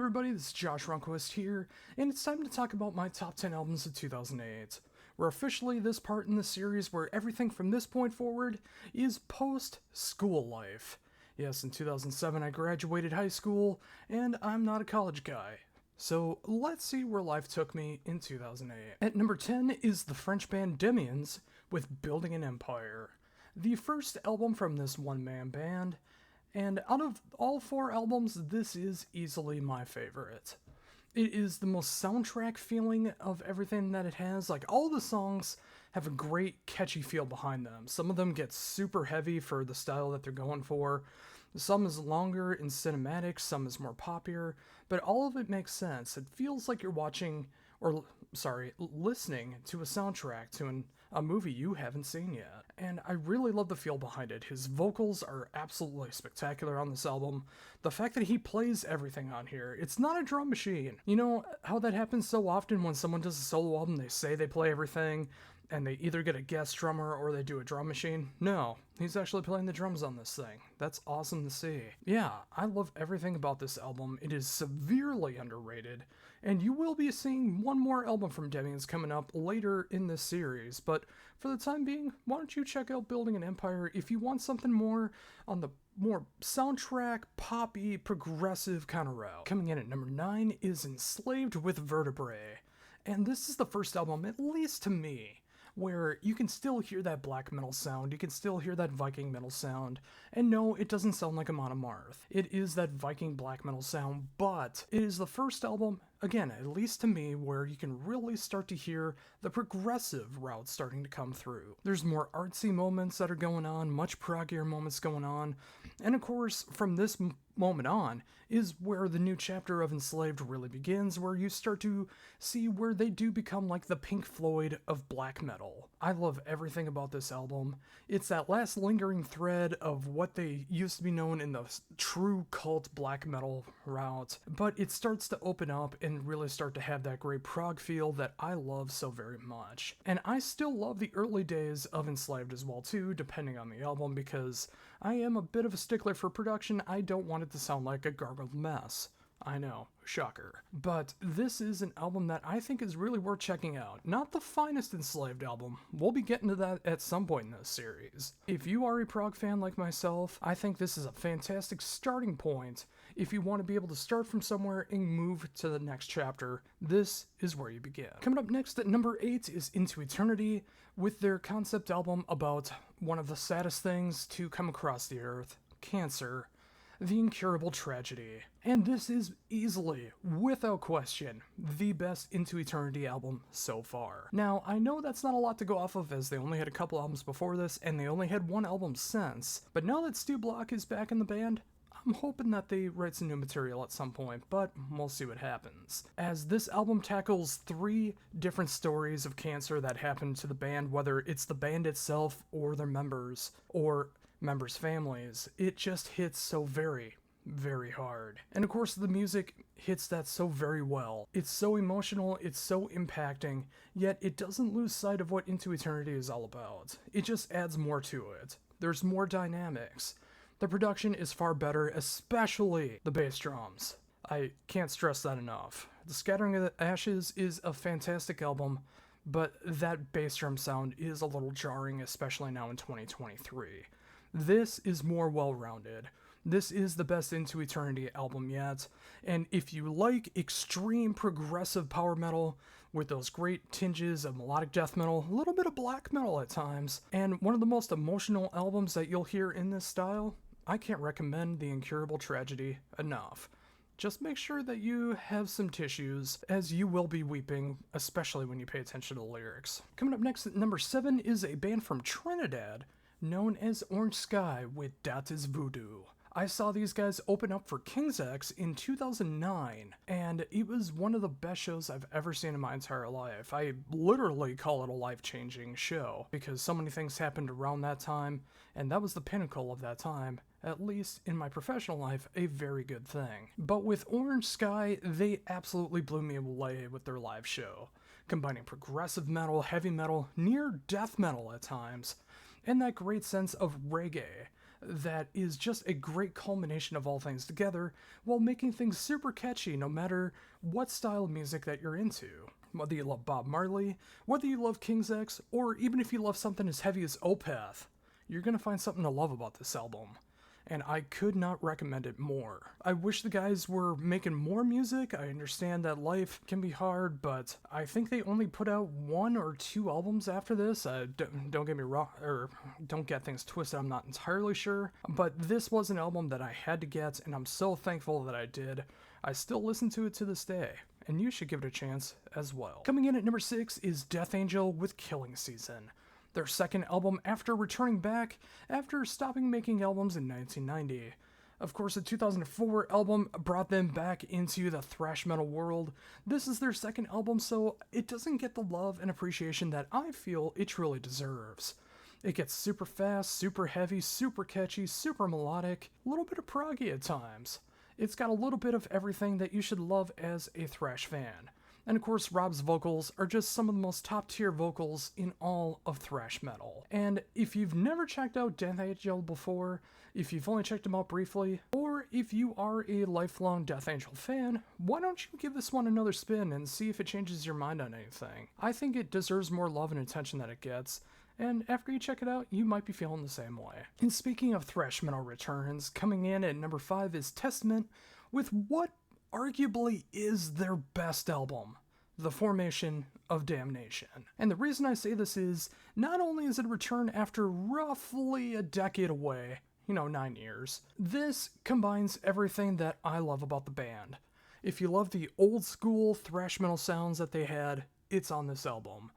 everybody, this is Josh Runquist here, and it's time to talk about my top 10 albums of 2008. We're officially this part in the series where everything from this point forward is post-school life. Yes, in 2007 I graduated high school, and I'm not a college guy. So let's see where life took me in 2008. At number 10 is the French band Debriefings with Building an Empire, the first album from this one-man band. And out of all four albums, this is easily my favorite. It is the most soundtrack feeling of everything that it has. Like, all the songs have a great catchy feel behind them. Some of them get super heavy for the style that they're going for. Some is longer and cinematic, some is more poppier, but all of it makes sense. It feels like you're listening to a soundtrack to a movie you haven't seen yet. And I really love the feel behind it. His vocals are absolutely spectacular on this album. The fact that he plays everything on here, it's not a drum machine. You know how that happens so often when someone does a solo album, they say they play everything, and they either get a guest drummer or they do a drum machine? No, he's actually playing the drums on this thing. That's awesome to see. Yeah, I love everything about this album. It is severely underrated, and you will be seeing one more album from Debriefings coming up later in this series, but for the time being, why don't you check out Building an Empire if you want something more on the more soundtrack, poppy, progressive kind of route. Coming in at number 9 is Enslaved with Vertebrae, and this is the first album, at least to me, where you can still hear that black metal sound, you can still hear that Viking metal sound, and no, it doesn't sound like Amon Amarth. It is that Viking black metal sound, but it is the first album, again, at least to me, where you can really start to hear the progressive route starting to come through. There's more artsy moments that are going on, much proggier moments going on, and of course, from this moment on is where the new chapter of Enslaved really begins, where you start to see where they do become like the Pink Floyd of black metal. I love everything about this album. It's that last lingering thread of what they used to be known in the true cult black metal route, but it starts to open up and really start to have that great prog feel that I love so very much. And I still love the early days of Enslaved as well too, depending on the album, because I am a bit of a stickler for production. I don't want it to sound like a gargled mess. I know, shocker. But this is an album that I think is really worth checking out. Not the finest Enslaved album. We'll be getting to that at some point in this series. If you are a prog fan like myself, I think this is a fantastic starting point. If you want to be able to start from somewhere and move to the next chapter, this is where you begin. Coming up next at number 8 is Into Eternity, with their concept album about one of the saddest things to come across the earth, cancer, the incurable tragedy. And this is easily, without question, the best Into Eternity album so far. Now, I know that's not a lot to go off of, as they only had a couple albums before this, and they only had one album since, but now that Stu Block is back in the band, I'm hoping that they write some new material at some point, but we'll see what happens. As this album tackles 3 different stories of cancer that happen to the band, whether it's the band itself or their members, or members' families, it just hits so very, very hard. And of course, the music hits that so very well. It's so emotional, it's so impacting, yet it doesn't lose sight of what Into Eternity is all about. It just adds more to it. There's more dynamics. The production is far better, especially the bass drums. I can't stress that enough. The Scattering of the Ashes is a fantastic album, but that bass drum sound is a little jarring, especially now in 2023. This is more well-rounded. This is the best Into Eternity album yet, and if you like extreme progressive power metal with those great tinges of melodic death metal, a little bit of black metal at times, and one of the most emotional albums that you'll hear in this style, I can't recommend The Incurable Tragedy enough. Just make sure that you have some tissues, as you will be weeping, especially when you pay attention to the lyrics. Coming up next at number 7 is a band from Trinidad known as Orange Sky with Dat Is Voodoo. I saw these guys open up for King's X in 2009, and it was one of the best shows I've ever seen in my entire life. I literally call it a life-changing show, because so many things happened around that time, and that was the pinnacle of that time, at least in my professional life, a very good thing. But with Orange Sky, they absolutely blew me away with their live show, combining progressive metal, heavy metal, near death metal at times, and that great sense of reggae that is just a great culmination of all things together while making things super catchy no matter what style of music that you're into. Whether you love Bob Marley, whether you love King's X, or even if you love something as heavy as Opeth, you're gonna find something to love about this album. And I could not recommend it more. I wish the guys were making more music. I understand that life can be hard, but I think they only put out 1 or 2 albums after this. Don't get me wrong, or don't get things twisted, I'm not entirely sure. But this was an album that I had to get, and I'm so thankful that I did. I still listen to it to this day, and you should give it a chance as well. Coming in at number 6 is Death Angel with Killing Season, their second album after returning back after stopping making albums in 1990. Of course, the 2004 album brought them back into the thrash metal world. This is their second album, so it doesn't get the love and appreciation that I feel it truly deserves. It gets super fast, super heavy, super catchy, super melodic, a little bit of proggy at times. It's got a little bit of everything that you should love as a thrash fan. And of course, Rob's vocals are just some of the most top tier vocals in all of thrash metal. And if you've never checked out Death Angel before, if you've only checked them out briefly, or if you are a lifelong Death Angel fan, why don't you give this one another spin and see if it changes your mind on anything? I think it deserves more love and attention than it gets, and after you check it out, you might be feeling the same way. And speaking of thrash metal returns, coming in at number 5 is Testament with what arguably is their best album, The Formation of Damnation. And the reason I say this is, not only is it a return after roughly a decade away, 9 years, this combines everything that I love about the band. If you love the old school thrash metal sounds that they had, it's on this album.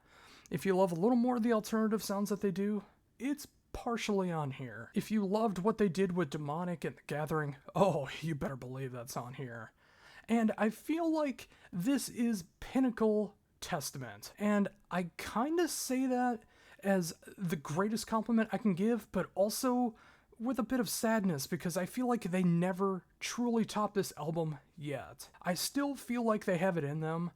If you love a little more of the alternative sounds that they do, it's partially on here. If you loved what they did with Demonic and The Gathering, oh, you better believe that's on here. And I feel like this is pinnacle Testament. And I kind of say that as the greatest compliment I can give, but also with a bit of sadness because I feel like they never truly topped this album yet. I still feel like they have it in them.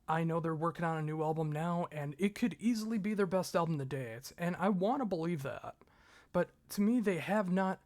I know they're working on a new album now, and it could easily be their best album to date, and I want to believe that. But to me, they have not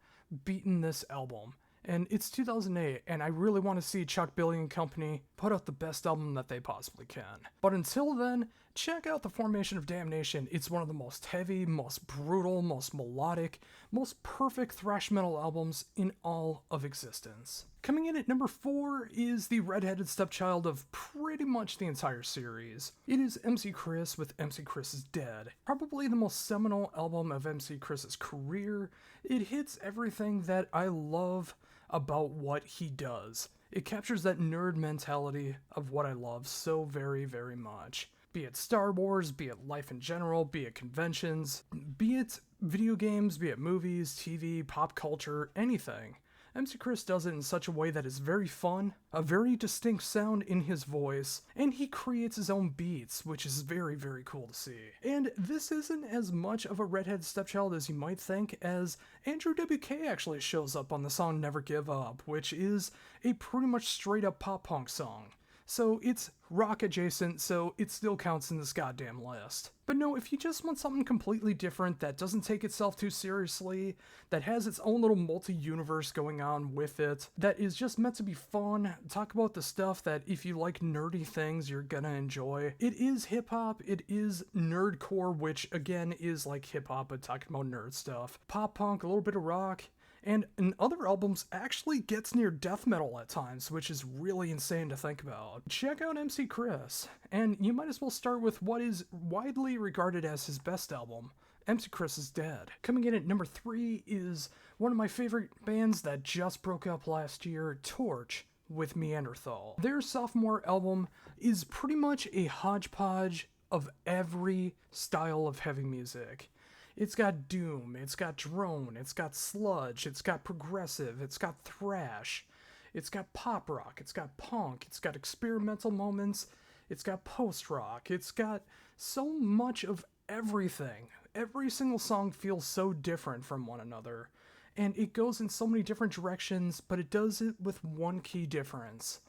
beaten this album. And it's 2008, and I really want to see Chuck Billy and company put out the best album that they possibly can. But until then, check out The Formation of Damnation. It's one of the most heavy, most brutal, most melodic, most perfect thrash metal albums in all of existence. Coming in at number 4 is the redheaded stepchild of pretty much the entire series. It is MC Chris with MC Chris is Dead. Probably the most seminal album of MC Chris's career. It hits everything that I love about what he does. It captures that nerd mentality of what I love so very, very much. Be it Star Wars, be it life in general, be it conventions, be it video games, be it movies, TV, pop culture, anything. MC Chris does it in such a way that is very fun, a very distinct sound in his voice, and he creates his own beats, which is very, very cool to see. And this isn't as much of a redhead stepchild as you might think, as Andrew WK actually shows up on the song Never Give Up, which is a pretty much straight up pop punk song. So it's rock adjacent, so it still counts in this goddamn list. But no, if you just want something completely different that doesn't take itself too seriously, that has its own little multi-universe going on with it, that is just meant to be fun, talk about the stuff that if you like nerdy things, you're gonna enjoy. It is hip-hop, it is nerdcore, which again is like hip-hop, but talking about nerd stuff. Pop punk, a little bit of rock, and in other albums actually gets near death metal at times, which is really insane to think about. Check out MC Chris, and you might as well start with what is widely regarded as his best album, MC Chris is Dead. Coming in at number 3 is one of my favorite bands that just broke up last year, Torch, with Neanderthal. Their sophomore album is pretty much a hodgepodge of every style of heavy music. It's got doom, it's got drone, it's got sludge, it's got progressive, it's got thrash, it's got pop rock, it's got punk, it's got experimental moments, it's got post-rock, it's got so much of everything. Every single song feels so different from one another, and it goes in so many different directions, but it does it with one key difference.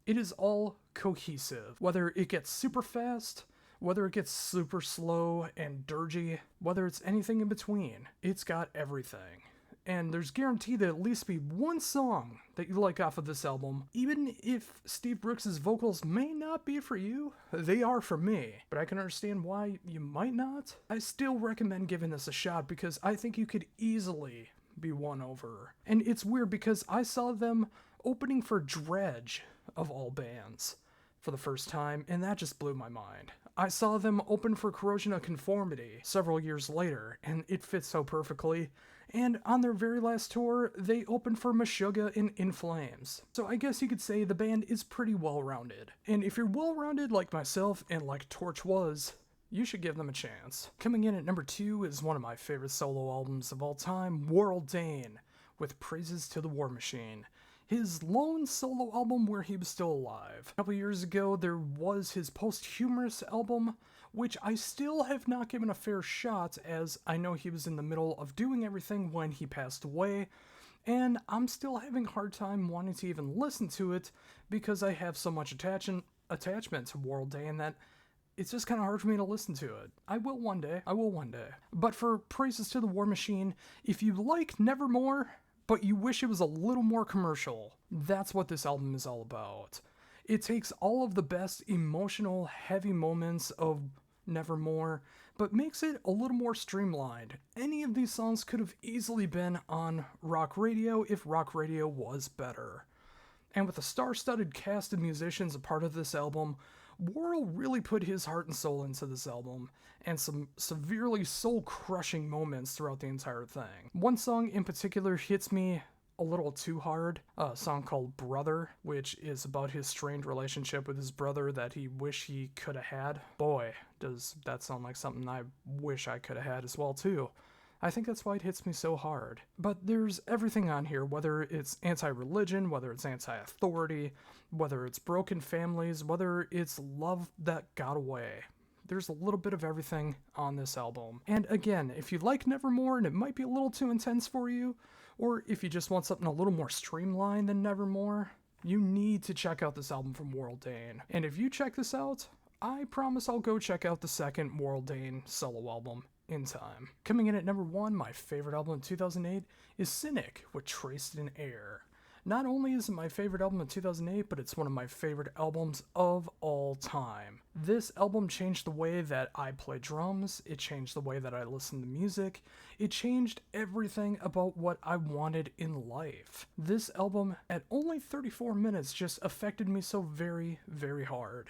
It is all cohesive, whether it gets super fast, whether it gets super slow and dirgy, whether it's anything in between, it's got everything. and there's guaranteed to at least be one song that you like off of this album. Even if Steve Brooks' vocals may not be for you, they are for me, but I can understand why you might not. I still recommend giving this a shot because I think you could easily be won over. And it's weird because I saw them opening for Dredge, of all bands, for the first time, and that just blew my mind. I saw them open for Corrosion of Conformity several years later, and it fits so perfectly. And on their very last tour, they opened for Meshuggah and In Flames. So I guess you could say the band is pretty well-rounded. And if you're well-rounded like myself and like Torch was, you should give them a chance. Coming in at number 2 is one of my favorite solo albums of all time, Warrel Dane, with Praises to the War Machine. His lone solo album where he was still alive. A couple years ago, there was his posthumous album, which I still have not given a fair shot, as I know he was in the middle of doing everything when he passed away, and I'm still having a hard time wanting to even listen to it because I have so much attachment to Warrel Dane that it's just kind of hard for me to listen to it. I will one day. But for Praises to the War Machine, if you like Nevermore, but you wish it was a little more commercial, that's what this album is all about. It takes all of the best emotional, heavy moments of Nevermore, but makes it a little more streamlined. Any of these songs could have easily been on rock radio if rock radio was better. And with a star-studded cast of musicians a part of this album, Warrel really put his heart and soul into this album, and some severely soul-crushing moments throughout the entire thing. One song in particular hits me a little too hard, a song called Brother, which is about his strained relationship with his brother that he wish he could have had. Boy, does that sound like something I wish I could have had as well too. I think that's why it hits me so hard. But there's everything on here, whether it's anti-religion, whether it's anti-authority, whether it's broken families, whether it's love that got away. There's a little bit of everything on this album. And again, if you like Nevermore and it might be a little too intense for you, or if you just want something a little more streamlined than Nevermore, you need to check out this album from Warrel Dane. And if you check this out, I promise I'll go check out the second Warrel Dane solo album in time. Coming in at number 1, my favorite album in 2008 is Cynic with Traced in Air. Not only is it my favorite album of 2008, but it's one of my favorite albums of all time. This album changed the way that I play drums, it changed the way that I listen to music, it changed everything about what I wanted in life. This album, at only 34 minutes, just affected me so very, very hard.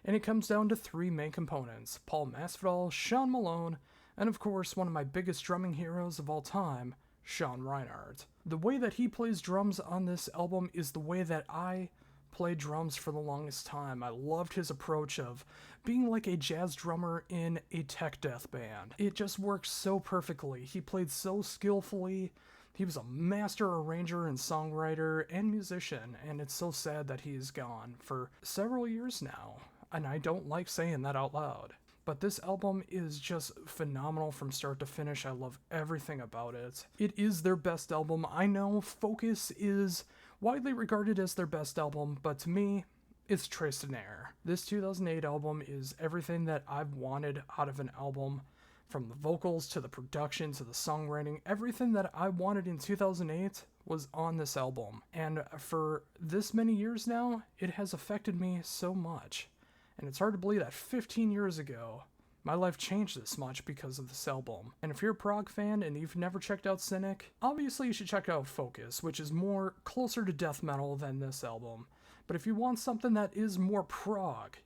And it comes down to 3 main components: Paul Masvidal, Sean Malone, and of course one of my biggest drumming heroes of all time, Sean Reinhardt. The way that he plays drums on this album is the way that I played drums for the longest time. I loved his approach of being like a jazz drummer in a tech death band. It just worked so perfectly. He played so skillfully. He was a master arranger and songwriter and musician, and it's so sad that he is gone for several years now, and I don't like saying that out loud. But this album is just phenomenal from start to finish. I love everything about it. It is their best album. I know Focus is widely regarded as their best album, but to me, it's Traced in Air. This 2008 album is everything that I've wanted out of an album, from the vocals to the production to the songwriting. Everything that I wanted in 2008 was on this album. And for this many years now, it has affected me so much. And it's hard to believe that 15 years ago, my life changed this much because of this album. And if you're a prog fan and you've never checked out Cynic, obviously you should check out Focus, which is more closer to death metal than this album. But if you want something that is more prog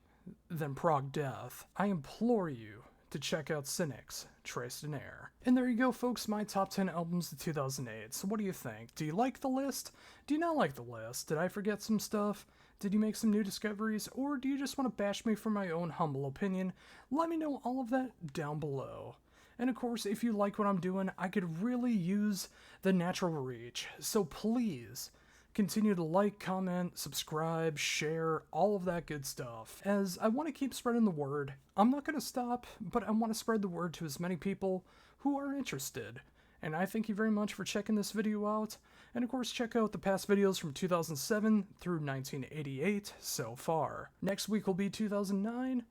than prog death, I implore you to check out Cynic's Traced in Air. And there you go, folks, my top 10 albums of 2008. So what do you think? Do you like the list? Do you not like the list? Did I forget some stuff? Did you make some new discoveries? Or do you just want to bash me for my own humble opinion? Let me know all of that down below. And of course, if you like what I'm doing, I could really use the natural reach. So please, continue to like, comment, subscribe, share, all of that good stuff. As I want to keep spreading the word, I'm not going to stop, but I want to spread the word to as many people who are interested. And I thank you very much for checking this video out. And of course, check out the past videos from 2007 through 1988 so far. Next week will be 2009.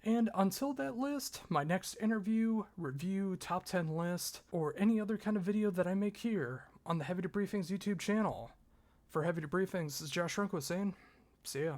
And until that list, my next interview, review, top 10 list, or any other kind of video that I make here on the Heavy Debriefings YouTube channel. For Heavy Debriefings, this is Josh Runquist saying, see ya.